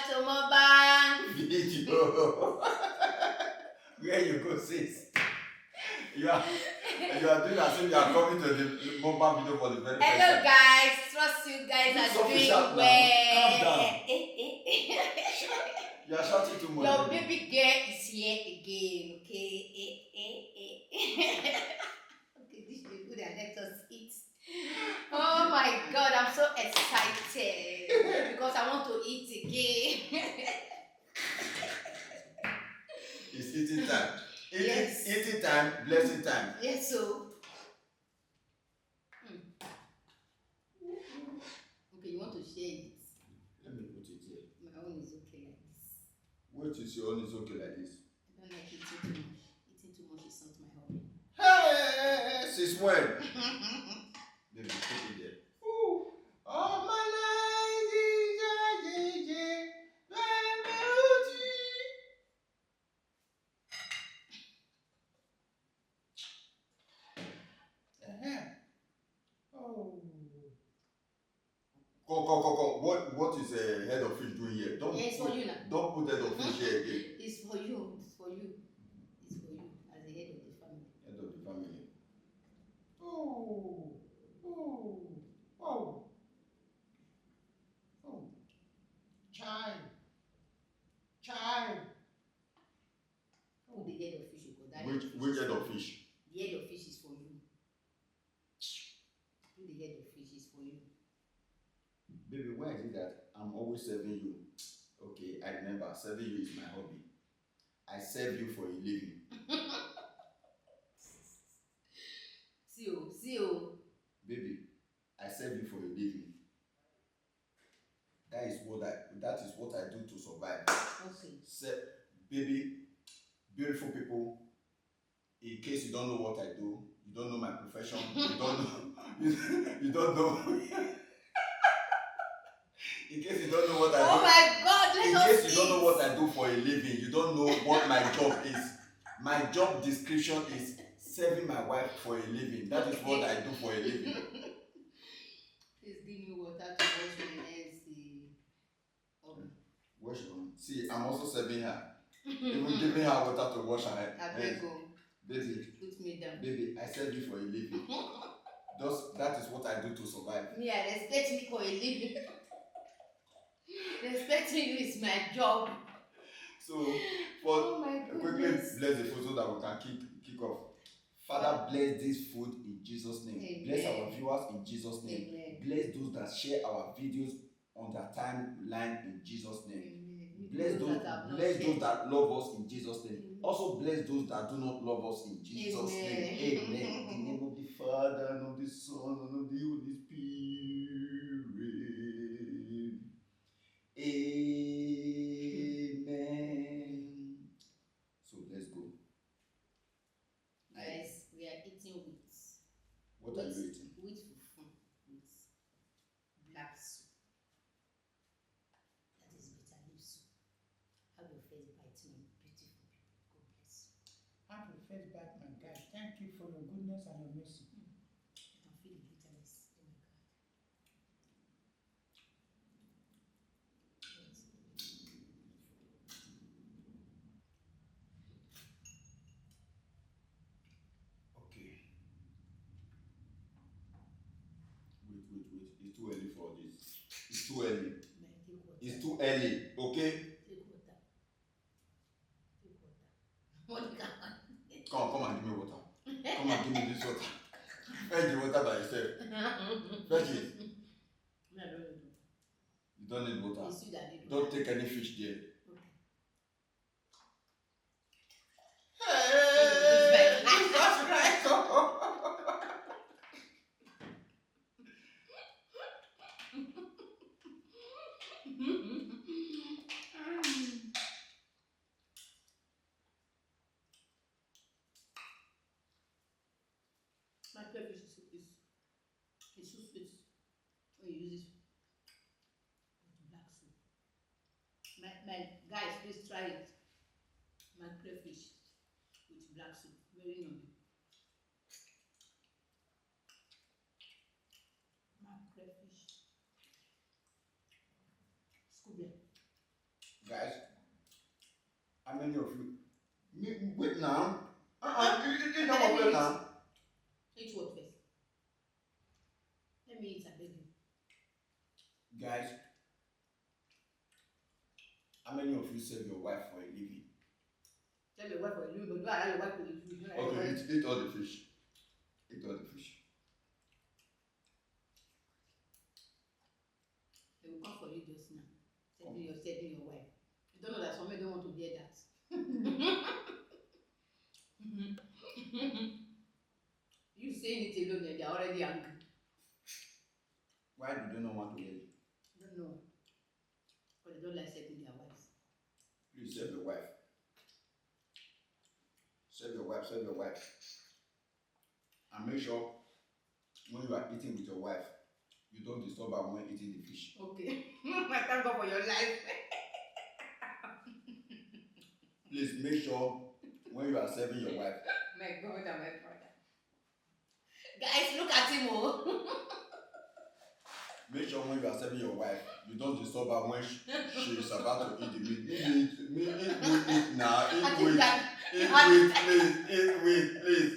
to Mukbang video. Where you go, sis? You are doing as if you are coming to the Mukbang video for the very first time. Hello guys, trust you guys are doing well. Calm down. You are shouting too much. Your baby girl is here again, okay? Okay, this is good and let us eat. Oh my god, I'm so excited because I want to eat again. It's eating time. Yes. Eating time, blessing time. Yes, so. Okay, you want to share it? Let me put it here. My own is okay like this. What is your own is okay like this? I don't like eating too much. Eating too much is not my hobby. Hey, since when? Baby, put it there. Ooh. All my life is a JJ, Oh. Go. What is a head of fish doing here? It's for you now. Don't put head of fish here again. It's for you. It's for you. It's for you as the head of the family. Head of the family. Child. Oh, the head of fish you got. Which head of fish? The head of fish is for you. The head of fish is for you. Baby, why is it that I'm always serving you? Okay, I remember, serving you is my hobby. I serve you for a living. See you. Baby, I serve you for a living. That is what I do to survive. Okay. Baby, beautiful people, in case you don't know what I do, you don't know my profession, you don't know in case you don't know what I do. Oh my God, in case you don't know what I do for a living, you don't know what my job is. My job description is serving my wife for a living. That is what I do for a living. Please give me water to wash my hands. Wash on. See, I'm also serving her. Even giving her water to wash her hands. Baby, put me down. Baby, I serve you for a living. That is what I do to survive. Yeah, respect me for a living. Respecting you is my job. So, quickly bless the food so that we can kick off. Father, bless this food in Jesus' name. Amen. Bless our viewers in Jesus' name. Amen. Bless those that share our videos on their timeline in Jesus' name. Amen. Bless those that love us in Jesus' name. Amen. Also bless those that do not love us in Jesus' name. Amen. In the name of the Father, and of the Son, and of the Holy Spirit. Amen. So let's go. Guys, we are eating wheat. What are you eating? Wheat fufu with black soup. That is bitter leaf soup. Have your first bite, my beautiful people. God bless you. Have your first bite, my God. Thank you for your goodness and your mercy. I can feel the bitterness. Oh my God. Okay. Wait. It's too early for this. It's too early. It's too early. Okay? Take water. What can Come and give me water. Come and give me this water. Fetch the water by yourself. Fetch it. No, I don't need water. You don't need water. It's you that need water. Don't take any fish there. My crayfish is so sweet when you use it with black soup. My guys, please try it. My crayfish with black soup, very yummy. My crayfish. Scooby. many of you? Wait now. You know what we're now. Eat what first? Let me eat, I beg you. Guys, how many of you serve your wife for a living? Tell your wife for you, but do I have your wife for you? Okay, eat all the fish. Eat all the fish. They will come for you just now. Serving your wife. You don't know that some men don't want to hear that. You saying it alone and they're already angry. Why do they not want to hear it? I don't know. But they don't like serving their wives. Please serve your wife. Serve your wife, serve your wife. And make sure when you are eating with your wife, you don't disturb her when eating the fish. Okay. I thank God for your life. Please make sure when you are serving your wife. My God and my brother. Guys, look at him. Oh. Make sure when you are serving your wife, you don't disturb her when she is about to eat the meat. Eat now. Eat with, please.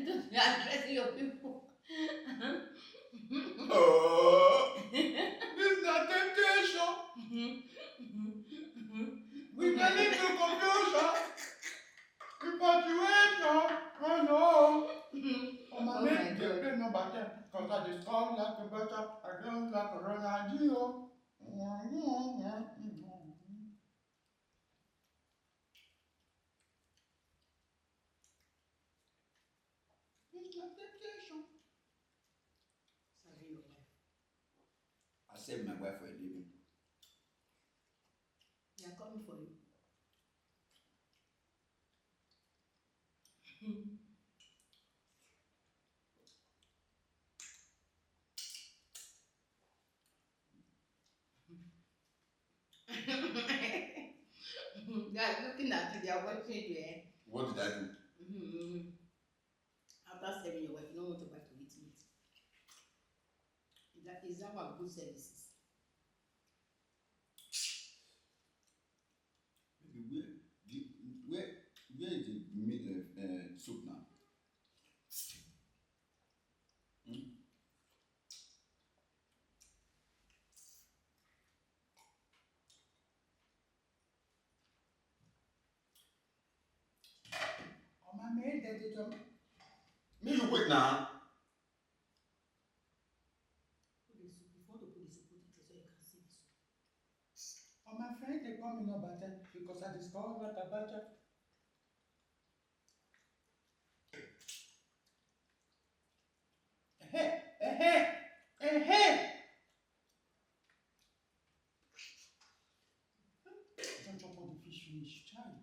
Don't be addressing your people. Oh, this is not temptation. We can lead to confusion, infatuation. Oh no. Oh my man, they play number 10. Cause I just call like a butter, I don't like a Ronaldinho. It's not temptation. Serving your wife. I serve my wife for a living. They are coming for you. They are looking at you, they are watching you. Eh? What did I do? After serving your wife, you don't want your wife to eat meat. Is that one good services? Where is the meat soup now? Oh my man, they did them. Me, you wait now. Put the soup. If you want to put the soup, put it so you can see the soup. Oh my friend, they call me number 10 because I discovered what a butter. Don't chop all the fish finish, child.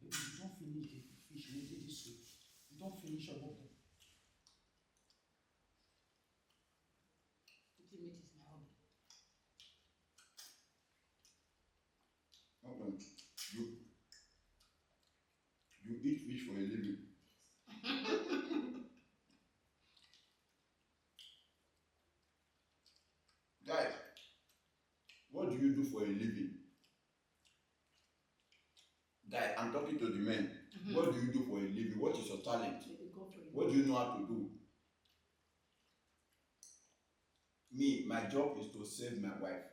Baby, you don't finish the fish, maybe this soup. You don't finish all of them. Eating meat is my hobby. Okay. You eat fish for a living. Guys, what do you do for a living? Guys, I'm talking to the men. What do you do for a living? What is your talent? What do you know how to do? Me, my job is to save my wife.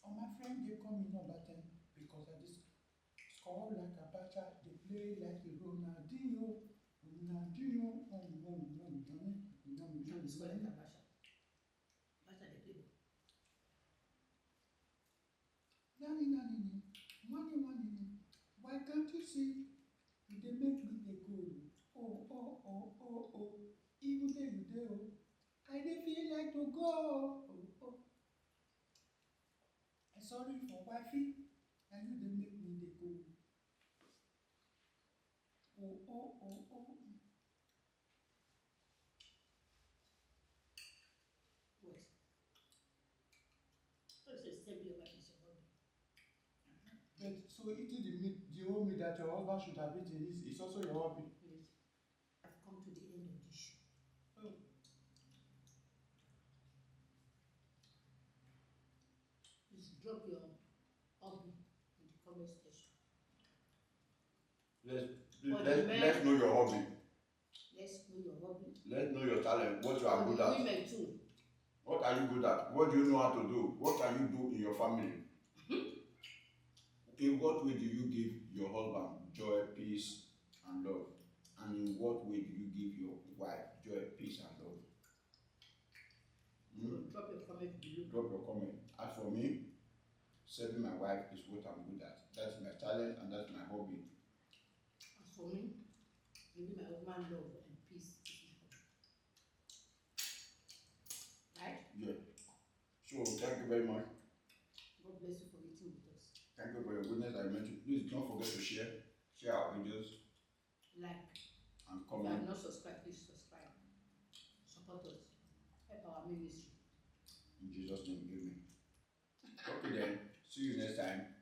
Oh my friend, they call me number 10 because I just score like a butter. They play like a Ronaldinho. Ronaldinho. No, it's called like a basha. Basha, they play. Nani. Why can't you see? They make me the good. Oh. Even though you do, I dey feel like to go. Oh. I'm sorry for wifey, and you they make me the good. Oh. So eating the whole meat that your husband should have eaten is also your hobby. Please, I've come to the end of this show. Oh. Please drop your hobby in the comment section. Let's know your hobby. Let's know your hobby. Let's know your talent. What you are For good the at. women too. What are you good at? What do you know how to do? What can you do in your family? In what way do you give your husband joy, peace, and love? And in what way do you give your wife joy, peace, and love? Drop your comment below. Drop your comment. As for me, serving my wife is what I'm good at. That's my talent and that's my hobby. As for me, giving my husband love and peace is my hobby. Right? Yeah. So thank you very much. God bless you for eating with us. Thank you for your goodness I mentioned. Please don't forget to share our videos, Like, and if you have comment. not subscribed, please subscribe. Support us. Help our ministry. In Jesus' name, amen. Okay then, see you next time.